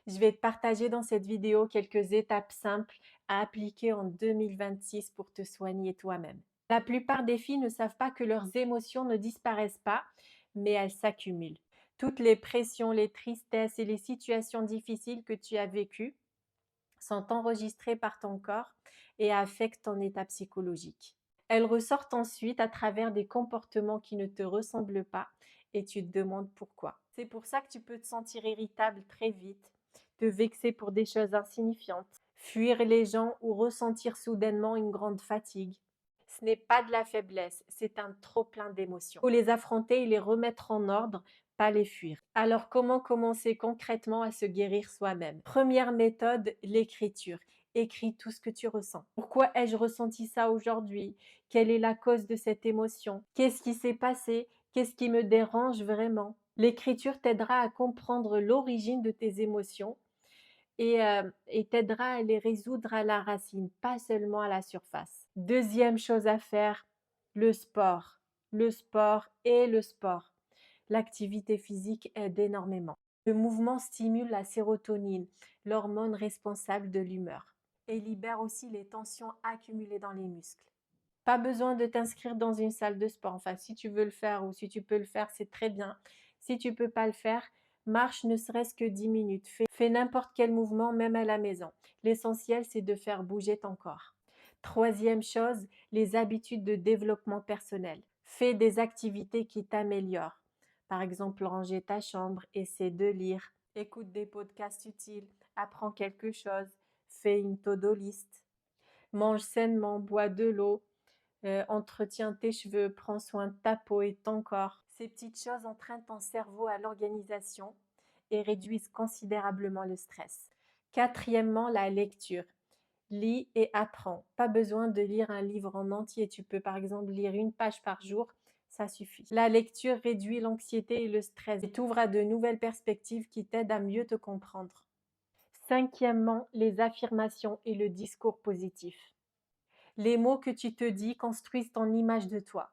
Je vais te partager dans cette vidéo quelques étapes simples à appliquer en 2026 pour te soigner toi-même. La plupart des filles ne savent pas que leurs émotions ne disparaissent pas, mais elles s'accumulent. Toutes les pressions, les tristesses et les situations difficiles que tu as vécues sont enregistrées par ton corps et affectent ton état psychologique. Elles ressortent ensuite à travers des comportements qui ne te ressemblent pas et tu te demandes pourquoi. C'est pour ça que tu peux te sentir irritable très vite, te vexer pour des choses insignifiantes, fuir les gens ou ressentir soudainement une grande fatigue. Ce n'est pas de la faiblesse, c'est un trop-plein d'émotions. Il faut les affronter et les remettre en ordre, pas les fuir. Alors comment commencer concrètement à se guérir soi-même? Première méthode, l'écriture. Écris tout ce que tu ressens. Pourquoi ai-je ressenti ça aujourd'hui? Quelle est la cause de cette émotion? Qu'est-ce qui s'est passé? Qu'est-ce qui me dérange vraiment? L'écriture t'aidera à comprendre l'origine de tes émotions et t'aidera à les résoudre à la racine, pas seulement à la surface. Deuxième chose à faire, le sport. Le sport et le sport. L'activité physique aide énormément. Le mouvement stimule la sérotonine, l'hormone responsable de l'humeur, et libère aussi les tensions accumulées dans les muscles. Pas besoin de t'inscrire dans une salle de sport. Enfin, si tu veux le faire ou si tu peux le faire, c'est très bien. Si tu peux pas le faire, marche ne serait-ce que 10 minutes. Fais n'importe quel mouvement, même à la maison. L'essentiel, c'est de faire bouger ton corps. Troisième chose, les habitudes de développement personnel. Fais des activités qui t'améliorent. Par exemple, ranger ta chambre, essaie de lire, écoute des podcasts utiles, apprends quelque chose, fais une to-do list, mange sainement, bois de l'eau, entretiens tes cheveux, prends soin de ta peau et de ton corps. Ces petites choses entraînent ton cerveau à l'organisation et réduisent considérablement le stress. Quatrièmement, la lecture. Lis et apprends. Pas besoin de lire un livre en entier. Tu peux par exemple lire une page par jour, ça suffit. La lecture réduit l'anxiété et le stress et t'ouvre à de nouvelles perspectives qui t'aident à mieux te comprendre. Cinquièmement, les affirmations et le discours positif. Les mots que tu te dis construisent ton image de toi.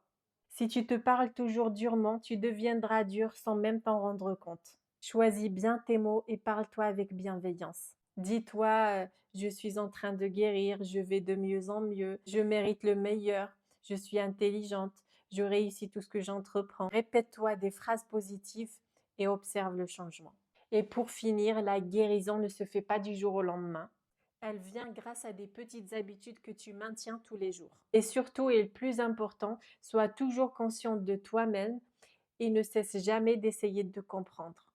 Si tu te parles toujours durement, tu deviendras dur sans même t'en rendre compte. Choisis bien tes mots et parle-toi avec bienveillance. Dis-toi, je suis en train de guérir, je vais de mieux en mieux, je mérite le meilleur, je suis intelligente, je réussis tout ce que j'entreprends. Répète-toi des phrases positives et observe le changement. Et pour finir, la guérison ne se fait pas du jour au lendemain. Elle vient grâce à des petites habitudes que tu maintiens tous les jours. Et surtout, et le plus important, sois toujours consciente de toi-même et ne cesse jamais d'essayer de te comprendre.